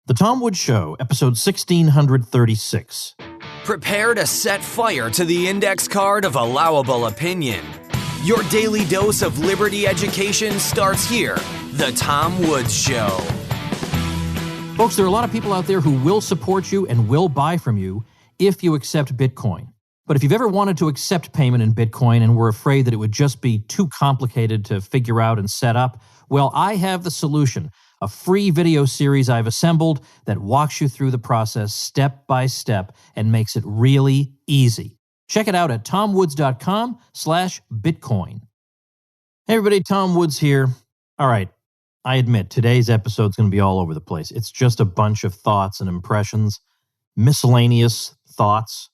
The Tom Woods Show, episode 1636. Prepare to set fire to the index card of allowable opinion. Your daily dose of liberty education starts here. The Tom Woods Show. Folks, there are a lot of people out there who will support you and will buy from you if you accept Bitcoin. But if you've ever wanted to accept payment in Bitcoin and were afraid that it would just be too complicated to figure out and set up, well, I have the solution. A free video series I've assembled that walks you through the process step by step and makes it really easy. Check it out at tomwoods.com/Bitcoin. Hey everybody, Tom Woods here. All right, I admit today's episode is going to be all over the place. It's just a bunch of thoughts and impressions, miscellaneous thoughts,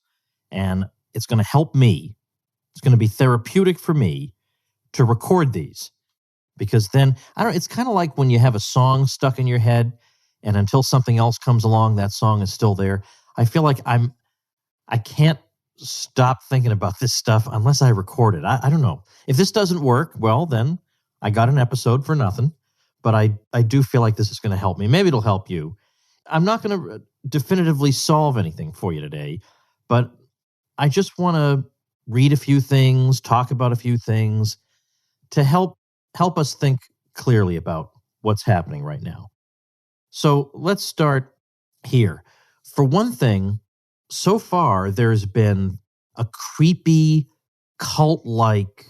and it's going to help me. It's going to be therapeutic for me to record these. Because then, it's kind of like when you have a song stuck in your head and until something else comes along, that song is still there. I feel like I can't stop thinking about this stuff unless I record it. I don't know. If this doesn't work, well, then I got an episode for nothing. But I do feel like this is going to help me. Maybe it'll help you. I'm not going to definitively solve anything for you today, but I just want to read a few things, talk about a few things to help us think clearly about what's happening right now. So let's start here. For one thing, so far there's been a creepy, cult-like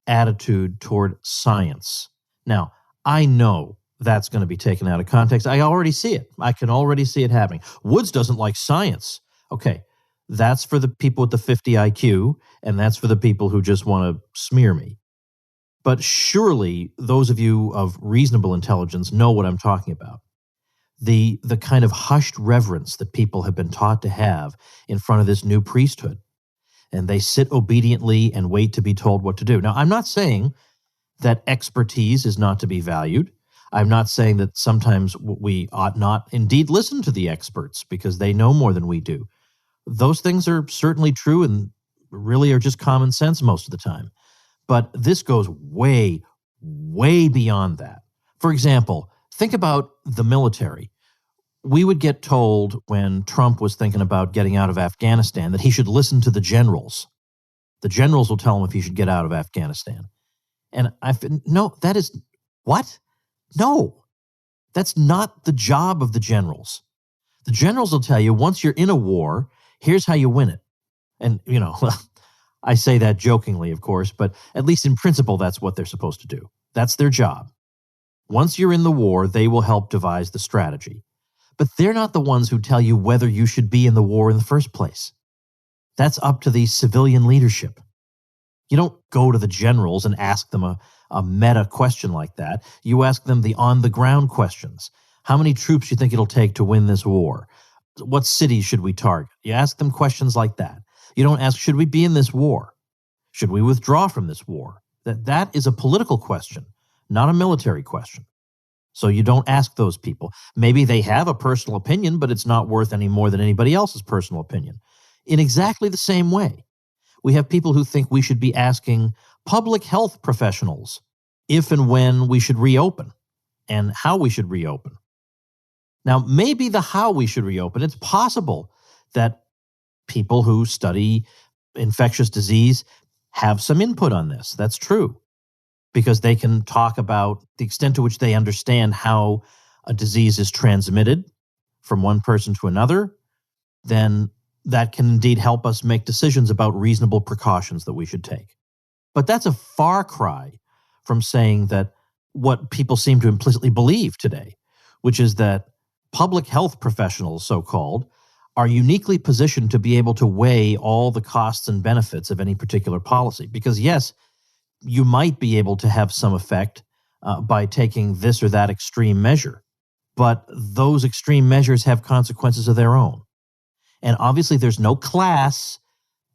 attitude toward science. Now, I know that's going to be taken out of context. I already see it. I can already see it happening. Woods doesn't like science. Okay, that's for the people with the 50 IQ, and that's for the people who just want to smear me. But surely those of you of reasonable intelligence know what I'm talking about. The kind of hushed reverence that people have been taught to have in front of this new priesthood. And they sit obediently and wait to be told what to do. Now, I'm not saying that expertise is not to be valued. I'm not saying that sometimes we ought not indeed listen to the experts because they know more than we do. Those things are certainly true and really are just common sense most of the time. But this goes way, way beyond that. For example, think about the military. We would get told when Trump was thinking about getting out of Afghanistan that he should listen to the generals. The generals will tell him if he should get out of Afghanistan. And no, that is, what? No, that's not the job of the generals. The generals will tell you once you're in a war, here's how you win it. And, I say that jokingly, of course, but at least in principle, that's what they're supposed to do. That's their job. Once you're in the war, they will help devise the strategy. But they're not the ones who tell you whether you should be in the war in the first place. That's up to the civilian leadership. You don't go to the generals and ask them a meta question like that. You ask them the on-the-ground questions. How many troops do you think it'll take to win this war? What cities should we target? You ask them questions like that. You don't ask, should we be in this war? Should we withdraw from this war? That is a political question, not a military question. So you don't ask those people. Maybe they have a personal opinion, but it's not worth any more than anybody else's personal opinion. In exactly the same way, we have people who think we should be asking public health professionals if and when we should reopen and how we should reopen. Now, maybe the how we should reopen, it's possible that people who study infectious disease have some input on this. That's true, because they can talk about the extent to which they understand how a disease is transmitted from one person to another. Then that can indeed help us make decisions about reasonable precautions that we should take. But that's a far cry from saying that what people seem to implicitly believe today, which is that public health professionals, so-called, are uniquely positioned to be able to weigh all the costs and benefits of any particular policy. Because yes, you might be able to have some effect by taking this or that extreme measure, but those extreme measures have consequences of their own. And obviously there's no class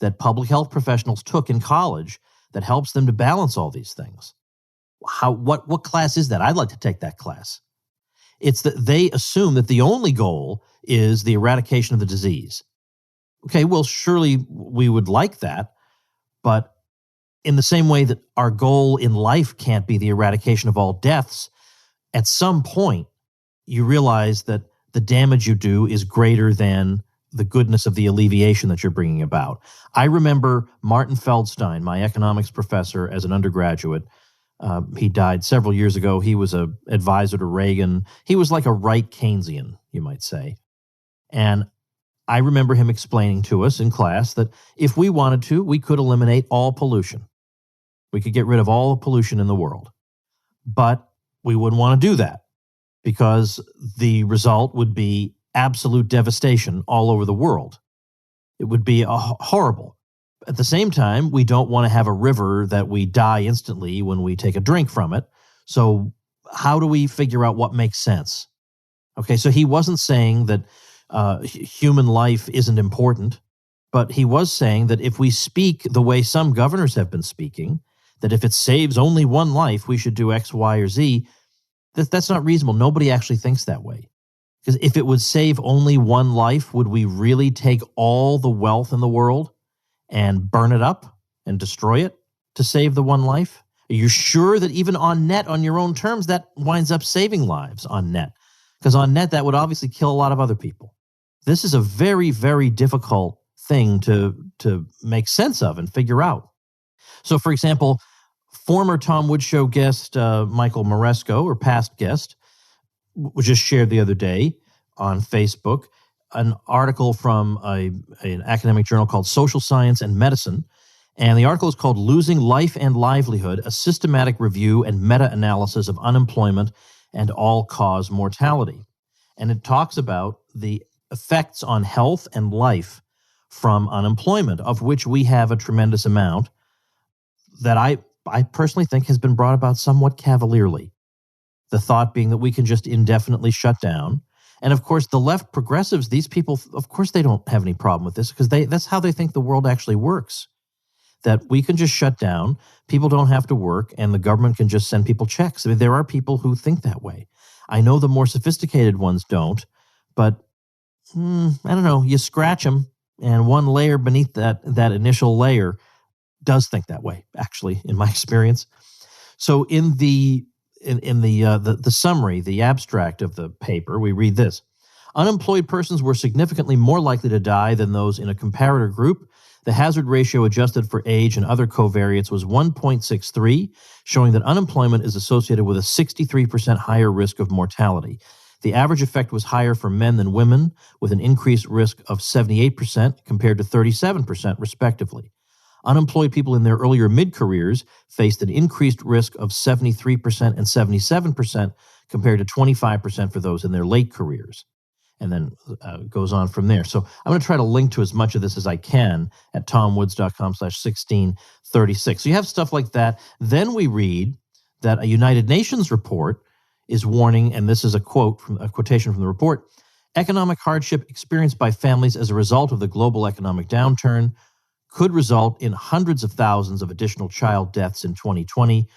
that public health professionals took in college that helps them to balance all these things. What class is that? I'd like to take that class. It's that they assume that the only goal is the eradication of the disease. Okay, well, surely we would like that, but in the same way that our goal in life can't be the eradication of all deaths, at some point you realize that the the damage you do is greater than the goodness of the alleviation that you're bringing about. I remember Martin Feldstein, my economics professor as an undergraduate. He died several years ago. He was an advisor to Reagan. He was like a right Keynesian, you might say. And I remember him explaining to us in class that if we wanted to, we could eliminate all pollution. We could get rid of all the pollution in the world. But we wouldn't want to do that because the result would be absolute devastation all over the world. It would be horrible. At the same time, we don't want to have a river that we die instantly when we take a drink from it. So how do we figure out what makes sense? Okay, so he wasn't saying that human life isn't important, but he was saying that if we speak the way some governors have been speaking, that if it saves only one life, we should do X, Y, or Z. That's not reasonable. Nobody actually thinks that way. Because if it would save only one life, would we really take all the wealth in the world and burn it up and destroy it to save the one life? Are you sure that even on net, on your own terms, that winds up saving lives on net? Because on net, that would obviously kill a lot of other people. This is a very, very difficult thing to make sense of and figure out. So, for example, former Tom Woods Show guest Michael Moresco, or past guest, was just shared the other day on Facebook an article from an academic journal called Social Science and Medicine. And the article is called Losing Life and Livelihood, a Systematic Review and Meta-Analysis of Unemployment and All-Cause Mortality. And it talks about the effects on health and life from unemployment, of which we have a tremendous amount that I personally think has been brought about somewhat cavalierly. The thought being that we can just indefinitely shut down. And of course, the left progressives, these people, of course, they don't have any problem with this because that's how they think the world actually works. That we can just shut down, people don't have to work, and the government can just send people checks. I mean, there are people who think that way. I know the more sophisticated ones don't, but I don't know, you scratch them, and one layer beneath that initial layer does think that way, actually, in my experience. So in the summary, the abstract of the paper, we read this. Unemployed persons were significantly more likely to die than those in a comparator group. The hazard ratio adjusted for age and other covariates was 1.63, showing that unemployment is associated with a 63% higher risk of mortality. The average effect was higher for men than women, with an increased risk of 78% compared to 37%, respectively. Unemployed people in their earlier mid-careers faced an increased risk of 73% and 77% compared to 25% for those in their late careers. And then goes on from there. So I'm going to try to link to as much of this as I can at tomwoods.com/1636. So you have stuff like that. Then we read that a United Nations report is warning, and this is a quotation from the report, economic hardship experienced by families as a result of the global economic downturn could result in hundreds of thousands of additional child deaths in 2020,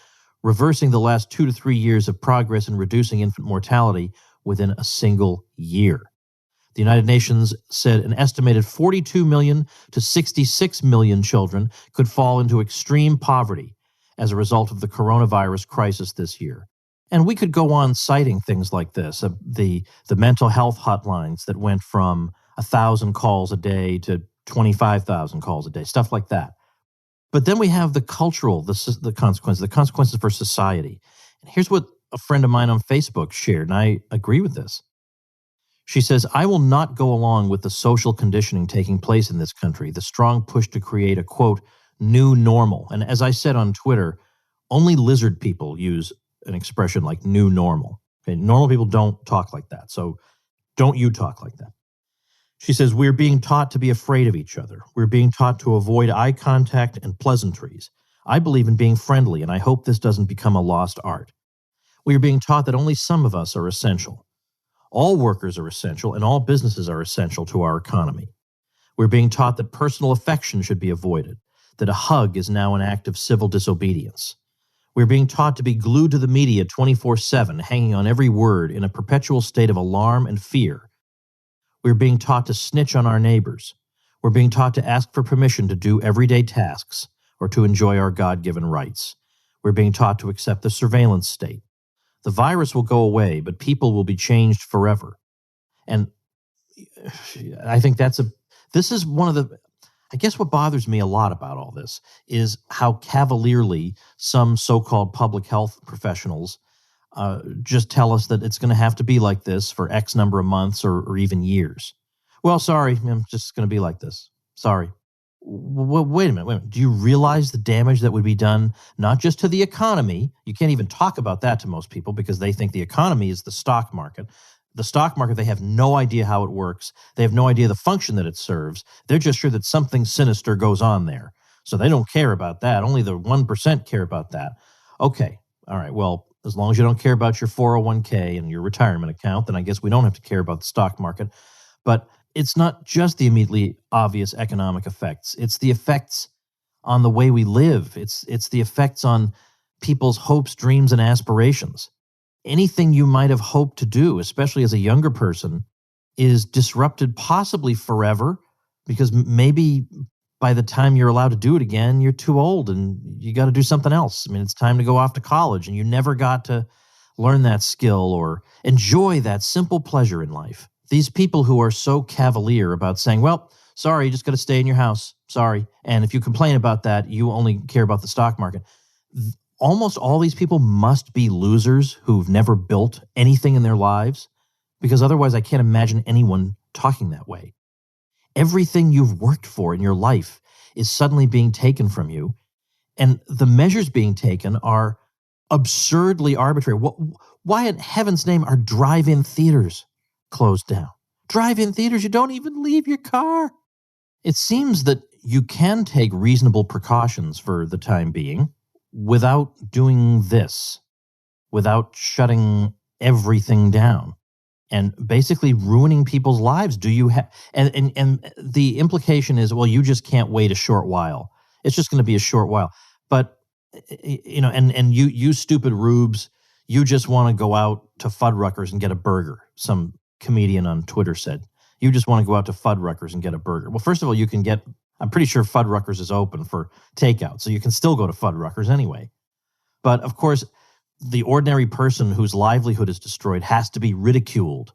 reversing the last 2 to 3 years of progress in reducing infant mortality within a single year. The United Nations said an estimated 42 million to 66 million children could fall into extreme poverty as a result of the coronavirus crisis this year. And we could go on citing things like this, the mental health hotlines that went from 1,000 calls a day to 25,000 calls a day, stuff like that. But then we have the cultural, the consequences for society. And here's what a friend of mine on Facebook shared, and I agree with this. She says, I will not go along with the social conditioning taking place in this country, the strong push to create a, quote, new normal. And as I said on Twitter, only lizard people use an expression like new normal. Okay? Normal people don't talk like that. So don't you talk like that. She says, we're being taught to be afraid of each other. We're being taught to avoid eye contact and pleasantries. I believe in being friendly, and I hope this doesn't become a lost art. We are being taught that only some of us are essential. All workers are essential, and all businesses are essential to our economy. We're being taught that personal affection should be avoided, that a hug is now an act of civil disobedience. We're being taught to be glued to the media 24/7, hanging on every word in a perpetual state of alarm and fear. We're being taught to snitch on our neighbors. We're being taught to ask for permission to do everyday tasks or to enjoy our God-given rights. We're being taught to accept the surveillance state. The virus will go away, but people will be changed forever. And I think this is one of the, I guess what bothers me a lot about all this is how cavalierly some so-called public health professionals just tell us that it's going to have to be like this for X number of months or even years. Well, sorry, I'm just going to be like this. Sorry. Wait a minute. Do you realize the damage that would be done not just to the economy? You can't even talk about that to most people because they think the economy is the stock market. The stock market, they have no idea how it works. They have no idea the function that it serves. They're just sure that something sinister goes on there. So they don't care about that. Only the 1% care about that. Okay. All right. Well, as long as you don't care about your 401k and your retirement account, then I guess we don't have to care about the stock market. But it's not just the immediately obvious economic effects. It's the effects on the way we live. It's the effects on people's hopes, dreams, and aspirations. Anything you might have hoped to do, especially as a younger person, is disrupted possibly forever because maybe by the time you're allowed to do it again, you're too old and you got to do something else. I mean, it's time to go off to college and you never got to learn that skill or enjoy that simple pleasure in life. These people who are so cavalier about saying, well, sorry, you just got to stay in your house. Sorry. And if you complain about that, you only care about the stock market. Almost all these people must be losers who've never built anything in their lives, because otherwise I can't imagine anyone talking that way. Everything you've worked for in your life is suddenly being taken from you, and the measures being taken are absurdly arbitrary. Why in heaven's name are drive-in theaters closed down? Drive-in theaters, you don't even leave your car. It seems that you can take reasonable precautions for the time being without doing this, without shutting everything down and basically ruining people's lives. Do you have, and the implication is, well, you just can't wait a short while. It's just going to be a short while. But, and you stupid rubes, you just want to go out to Fuddruckers and get a burger. Some comedian on Twitter said, you just want to go out to Fuddruckers and get a burger. Well, first of all, I'm pretty sure Fuddruckers is open for takeout, so you can still go to Fuddruckers anyway. But of course, the ordinary person whose livelihood is destroyed has to be ridiculed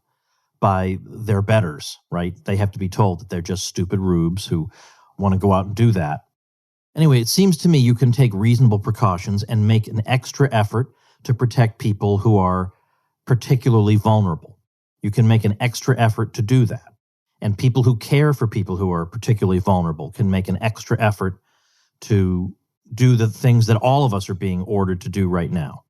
by their betters, right? They have to be told that they're just stupid rubes who want to go out and do that. Anyway, it seems to me you can take reasonable precautions and make an extra effort to protect people who are particularly vulnerable. You can make an extra effort to do that. And people who care for people who are particularly vulnerable can make an extra effort to do the things that all of us are being ordered to do right now.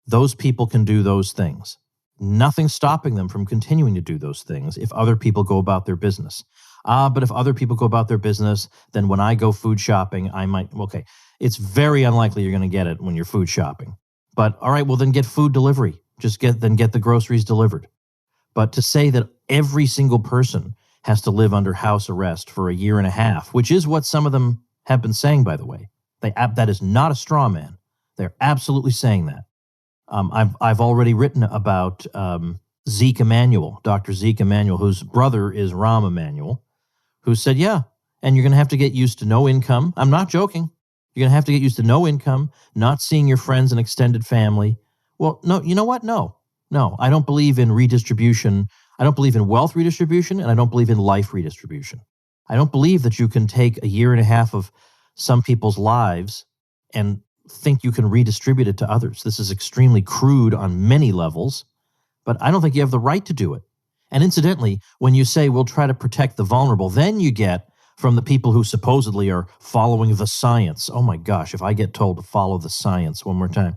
Those people can do those things. Nothing's stopping them from continuing to do those things if other people go about their business. But if other people go about their business, then when I go food shopping, I might, okay, it's very unlikely you're going to get it when you're food shopping. But all right, well then get food delivery. Just get the groceries delivered. But to say that every single person has to live under house arrest for a year and a half, which is what some of them have been saying, by the way. That is not a straw man. They're absolutely saying that. I've already written about Zeke Emanuel, Dr. Zeke Emanuel, whose brother is Rahm Emanuel, who said, yeah, and you're going to have to get used to no income. I'm not joking. You're going to have to get used to no income, not seeing your friends and extended family. Well, no, you know what? No, I don't believe in redistribution. I don't believe in wealth redistribution, and I don't believe in life redistribution. I don't believe that you can take a year and a half of some people's lives and think you can redistribute it to others. This is extremely crude on many levels, but I don't think you have the right to do it. And incidentally, when you say we'll try to protect the vulnerable, then you get from the people who supposedly are following the science. Oh my gosh, if I get told to follow the science one more time.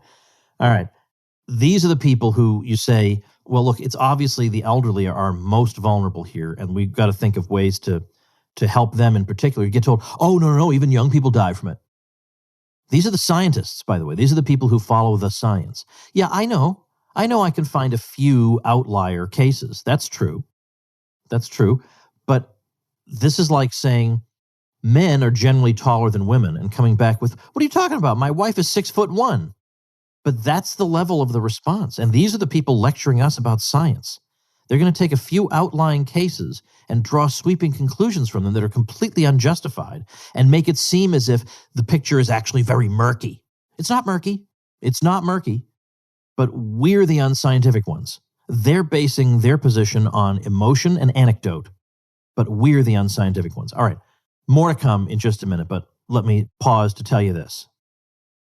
All right. These are the people who you say, well, look, it's obviously the elderly are most vulnerable here, and we've got to think of ways to help them in particular. You get told, oh, no, even young people die from it. These are the scientists, by the way. These are the people who follow the science. Yeah, I know I can find a few outlier cases. That's true. But this is like saying men are generally taller than women and coming back with, what are you talking about? My wife is 6'1". But that's the level of the response. And these are the people lecturing us about science. They're going to take a few outlying cases and draw sweeping conclusions from them that are completely unjustified and make it seem as if the picture is actually very murky. It's not murky. But we're the unscientific ones. They're basing their position on emotion and anecdote, but we're the unscientific ones. All right, more to come in just a minute, but let me pause to tell you this.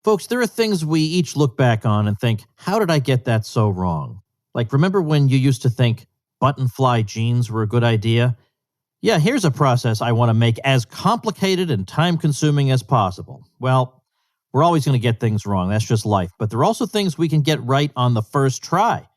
Folks, there are things we each look back on and think, how did I get that so wrong? Like, remember when you used to think button-fly jeans were a good idea? Yeah, here's a process I want to make as complicated and time-consuming as possible. Well, we're always going to get things wrong. That's just life. But there are also things we can get right on the first try,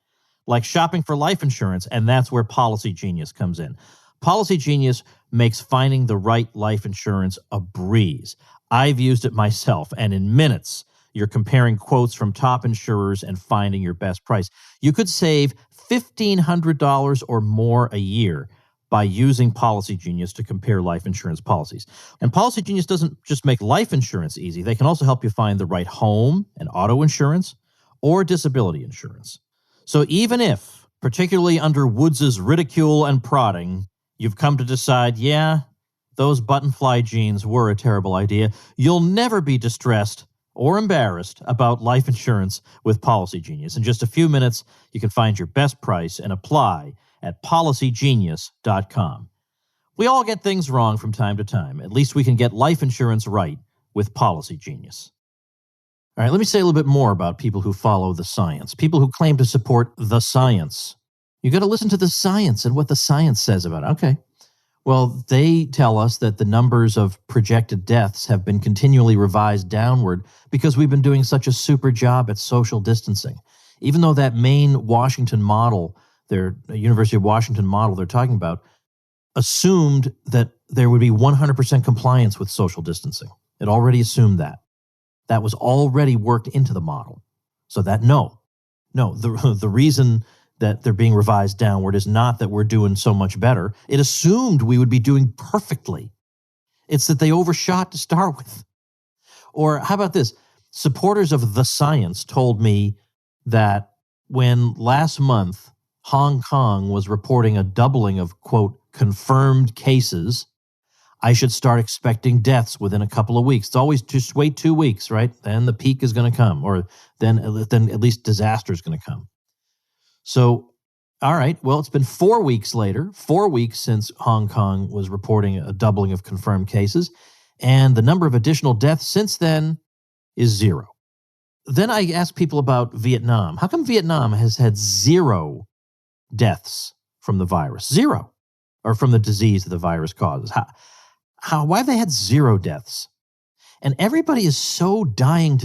like shopping for life insurance, and that's where Policy Genius comes in. Policy Genius makes finding the right life insurance a breeze. I've used it myself, and in minutes, you're comparing quotes from top insurers and finding your best price. You could save $1,500 or more a year by using Policy Genius to compare life insurance policies. And Policy Genius doesn't just make life insurance easy. They can also help you find the right home and auto insurance or disability insurance. So even if, particularly under Woods' ridicule and prodding, you've come to decide, yeah, those button-fly jeans were a terrible idea, you'll never be distressed or embarrassed about life insurance with Policy Genius. In just a few minutes, you can find your best price and apply at policygenius.com. We all get things wrong from time to time. At least we can get life insurance right with Policy Genius. All right, let me say a little bit more about people who follow the science, people who claim to support the science. You got to listen to the science and what the science says about it. Okay. Well, they tell us that the numbers of projected deaths have been continually revised downward because we've been doing such a super job at social distancing. Even though that main Washington model, their University of Washington model they're talking about, assumed that there would be 100% compliance with social distancing. It already assumed that. That was already worked into the model. So that the reason that they're being revised downward is not that we're doing so much better. It assumed we would be doing perfectly. It's that they overshot to start with. Or how about this? Supporters of the science told me that when last month Hong Kong was reporting a doubling of, quote, confirmed cases, I should start expecting deaths within a couple of weeks. It's always just wait 2 weeks, right? Then the peak is going to come, or then at least disaster is going to come. So, all right, well, it's been 4 weeks later, 4 weeks since Hong Kong was reporting a doubling of confirmed cases, and the number of additional deaths since then is 0. Then I asked people about Vietnam. How come Vietnam has had 0 deaths from the virus? 0. Or from the disease that the virus causes? Why have they had 0 deaths? And everybody is so dying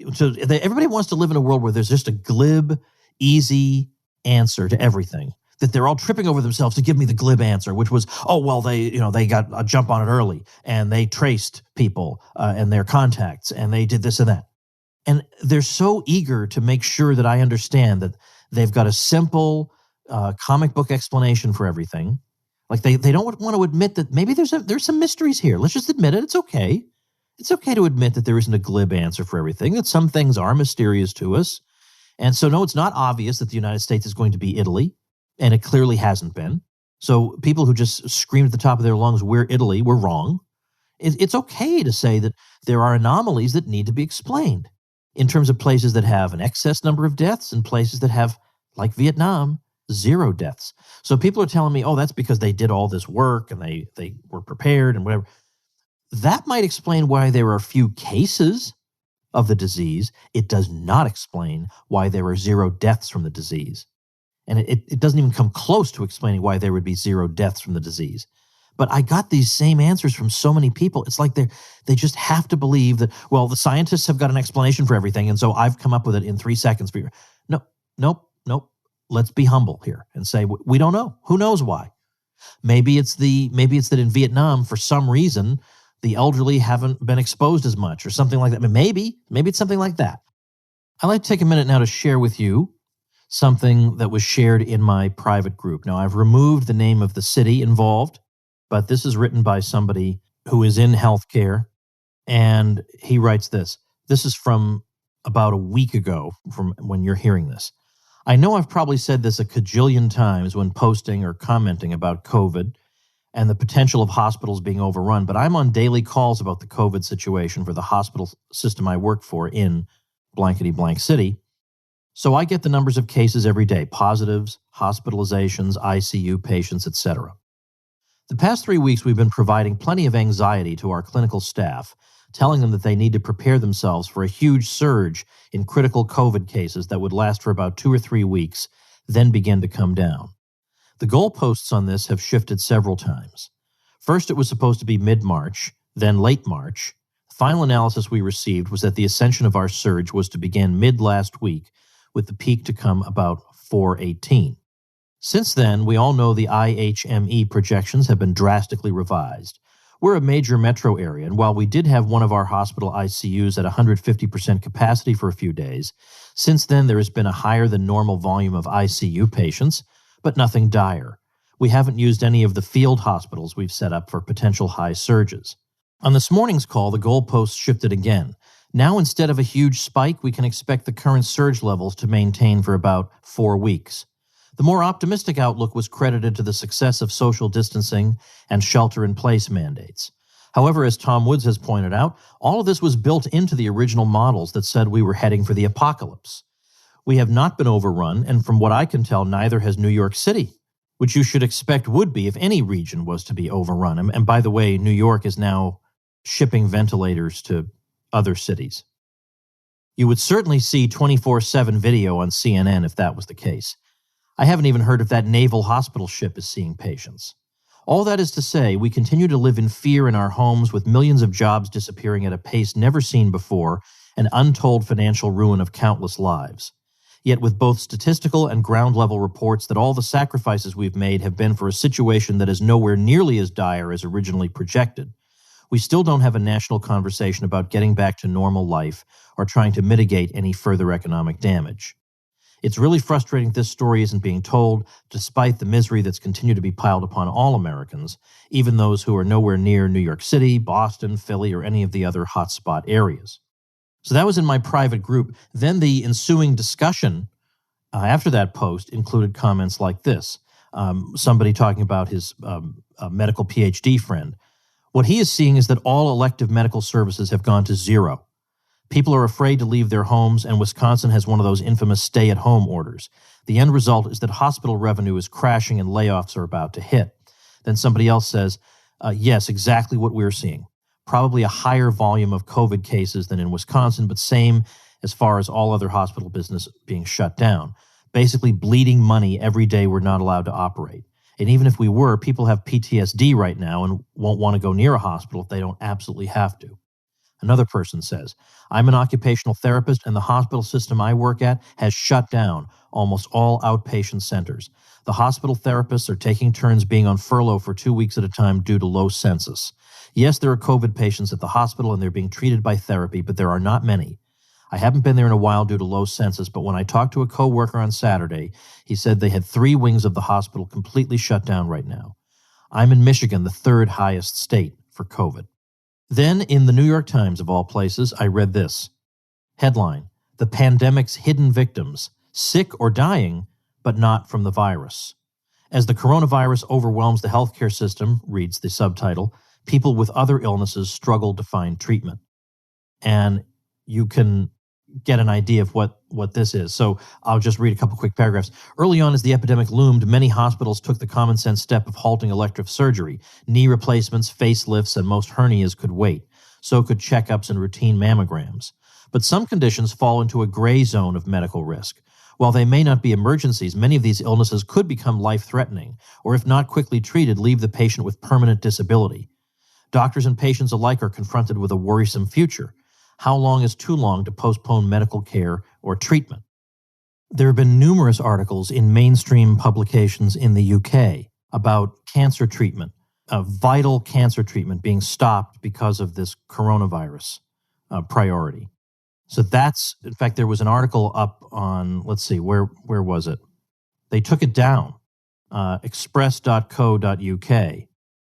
everybody wants to live in a world where there's just a glib, easy answer to everything, that they're all tripping over themselves to give me the glib answer, which was, they got a jump on it early and they traced people and their contacts and they did this and that. And they're so eager to make sure that I understand that they've got a simple comic book explanation for everything. Like they don't want to admit that maybe there's some mysteries here. Let's just admit it. It's okay. It's okay to admit that there isn't a glib answer for everything, that some things are mysterious to us. And so, no, it's not obvious that the United States is going to be Italy, and it clearly hasn't been. So people who just screamed at the top of their lungs, we're Italy, we're wrong. It's okay to say that there are anomalies that need to be explained in terms of places that have an excess number of deaths and places that have, like Vietnam, 0 deaths. So people are telling me, that's because they did all this work and they were prepared and whatever. That might explain why there are few cases of the disease. It does not explain why there are 0 deaths from the disease. And it doesn't even come close to explaining why there would be 0 deaths from the disease. But I got these same answers from so many people. It's like they just have to believe that, well, the scientists have got an explanation for everything, and so I've come up with it in 3 seconds for you. Nope. Let's be humble here and say, we don't know. Who knows why? Maybe it's that in Vietnam, for some reason, the elderly haven't been exposed as much or something like that. Maybe it's something like that. I'd like to take a minute now to share with you something that was shared in my private group. Now, I've removed the name of the city involved, but this is written by somebody who is in healthcare, and he writes this. This is from about a week ago from when you're hearing this. I know I've probably said this a cajillion times when posting or commenting about COVID and the potential of hospitals being overrun, but I'm on daily calls about the COVID situation for the hospital system I work for in blankety blank city. So I get the numbers of cases every day, positives, hospitalizations, ICU patients, etc. The past 3 weeks, we've been providing plenty of anxiety to our clinical staff, telling them that they need to prepare themselves for a huge surge in critical COVID cases that would last for about 2 or 3 weeks, then begin to come down. The goalposts on this have shifted several times. First, it was supposed to be mid-March, then late March. The final analysis we received was that the ascension of our surge was to begin mid-last week, with the peak to come about 4/18. Since then, we all know the IHME projections have been drastically revised. We're a major metro area, and while we did have one of our hospital ICUs at 150% capacity for a few days, since then there has been a higher than normal volume of ICU patients, but nothing dire. We haven't used any of the field hospitals we've set up for potential high surges. On this morning's call, the goalposts shifted again. Now, instead of a huge spike, we can expect the current surge levels to maintain for about 4 weeks. The more optimistic outlook was credited to the success of social distancing and shelter-in-place mandates. However, as Tom Woods has pointed out, all of this was built into the original models that said we were heading for the apocalypse. We have not been overrun, and from what I can tell, neither has New York City, which you should expect would be if any region was to be overrun. And by the way, New York is now shipping ventilators to other cities. You would certainly see 24/7 video on CNN if that was the case. I haven't even heard if that naval hospital ship is seeing patients. All that is to say, we continue to live in fear in our homes with millions of jobs disappearing at a pace never seen before and untold financial ruin of countless lives. Yet with both statistical and ground-level reports that all the sacrifices we've made have been for a situation that is nowhere nearly as dire as originally projected, we still don't have a national conversation about getting back to normal life or trying to mitigate any further economic damage. It's really frustrating this story isn't being told, despite the misery that's continued to be piled upon all Americans, even those who are nowhere near New York City, Boston, Philly, or any of the other hotspot areas. So that was in my private group. Then the ensuing discussion after that post included comments like this. Somebody talking about his medical PhD friend. What he is seeing is that all elective medical services have gone to zero. People are afraid to leave their homes, and Wisconsin has one of those infamous stay-at-home orders. The end result is that hospital revenue is crashing and layoffs are about to hit. Then somebody else says, yes, exactly what we're seeing. Probably a higher volume of COVID cases than in Wisconsin, but same as far as all other hospital business being shut down. Basically bleeding money every day we're not allowed to operate. And even if we were, people have PTSD right now and won't want to go near a hospital if they don't absolutely have to. Another person says, I'm an occupational therapist and the hospital system I work at has shut down almost all outpatient centers. The hospital therapists are taking turns being on furlough for 2 weeks at a time due to low census. Yes, there are COVID patients at the hospital and they're being treated by therapy, but there are not many. I haven't been there in a while due to low census, but when I talked to a coworker on Saturday, he said they had 3 wings of the hospital completely shut down right now. I'm in Michigan, the 3rd highest state for COVID. Then, in the New York Times, of all places, I read this. Headline, The Pandemic's Hidden Victims, Sick or Dying, but Not from the Virus. As the coronavirus overwhelms the healthcare system, reads the subtitle, people with other illnesses struggle to find treatment. And you can get an idea of what this is. So I'll just read a couple quick paragraphs. Early on, as the epidemic loomed, many hospitals took the common sense step of halting elective surgery. Knee replacements, facelifts, and most hernias could wait. So could checkups and routine mammograms. But some conditions fall into a gray zone of medical risk. While they may not be emergencies, many of these illnesses could become life-threatening, or if not quickly treated, leave the patient with permanent disability. Doctors and patients alike are confronted with a worrisome future. How long is too long to postpone medical care or treatment? There have been numerous articles in mainstream publications in the UK about cancer treatment, vital cancer treatment being stopped because of this coronavirus priority. So that's, in fact, there was an article up on, let's see, where was it? They took it down, express.co.uk,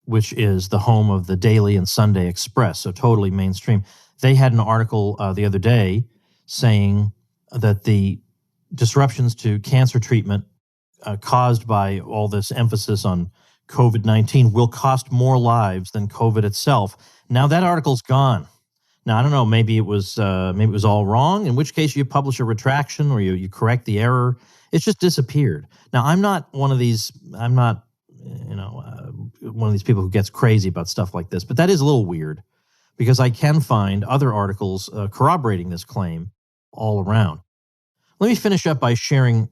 which is the home of the Daily and Sunday Express, so totally mainstream. They had an article the other day saying that the disruptions to cancer treatment caused by all this emphasis on COVID-19 will cost more lives than COVID itself. Now that article's gone. Now, I don't know, maybe it was all wrong, in which case you publish a retraction or you correct the error. It's just disappeared. Now, I'm not one of these people who gets crazy about stuff like this, but that is a little weird because I can find other articles corroborating this claim all around. Let me finish up by sharing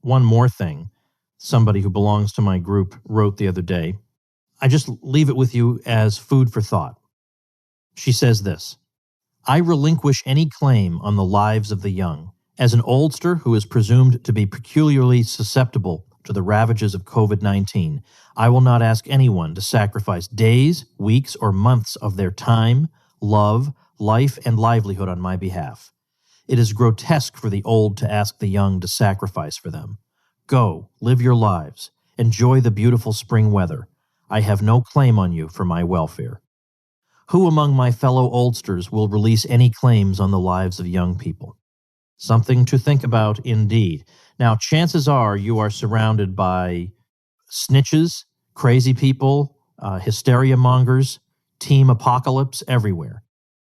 one more thing somebody who belongs to my group wrote the other day. I just leave it with you as food for thought. She says this: I relinquish any claim on the lives of the young. As an oldster who is presumed to be peculiarly susceptible to the ravages of COVID-19, I will not ask anyone to sacrifice days, weeks, or months of their time, love, life, and livelihood on my behalf. It is grotesque for the old to ask the young to sacrifice for them. Go, live your lives. Enjoy the beautiful spring weather. I have no claim on you for my welfare. Who among my fellow oldsters will release any claims on the lives of young people? Something to think about indeed. Now, chances are you are surrounded by snitches, crazy people, hysteria mongers, team apocalypse everywhere.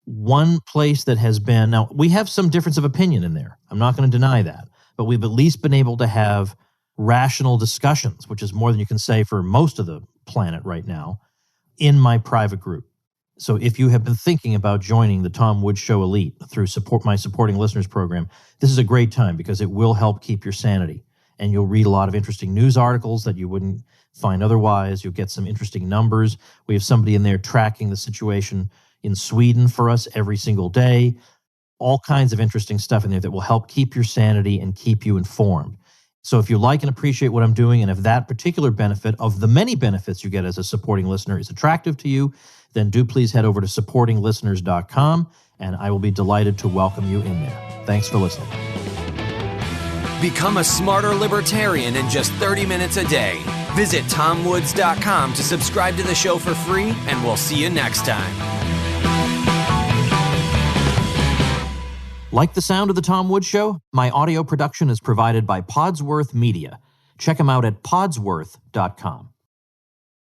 One place that has been, now we have some difference of opinion in there. I'm not going to deny that, but we've at least been able to have rational discussions, which is more than you can say for most of the planet right now, in my private group. So if you have been thinking about joining the Tom Woods Show Elite through my Supporting Listeners program, this is a great time because it will help keep your sanity. And you'll read a lot of interesting news articles that you wouldn't find otherwise. You'll get some interesting numbers. We have somebody in there tracking the situation in Sweden for us every single day. All kinds of interesting stuff in there that will help keep your sanity and keep you informed. So if you like and appreciate what I'm doing, and if that particular benefit of the many benefits you get as a supporting listener is attractive to you, then do please head over to supportinglisteners.com, and I will be delighted to welcome you in there. Thanks for listening. Become a smarter libertarian in just 30 minutes a day. Visit TomWoods.com to subscribe to the show for free, and we'll see you next time. Like the sound of The Tom Woods Show? My audio production is provided by Podsworth Media. Check them out at podsworth.com.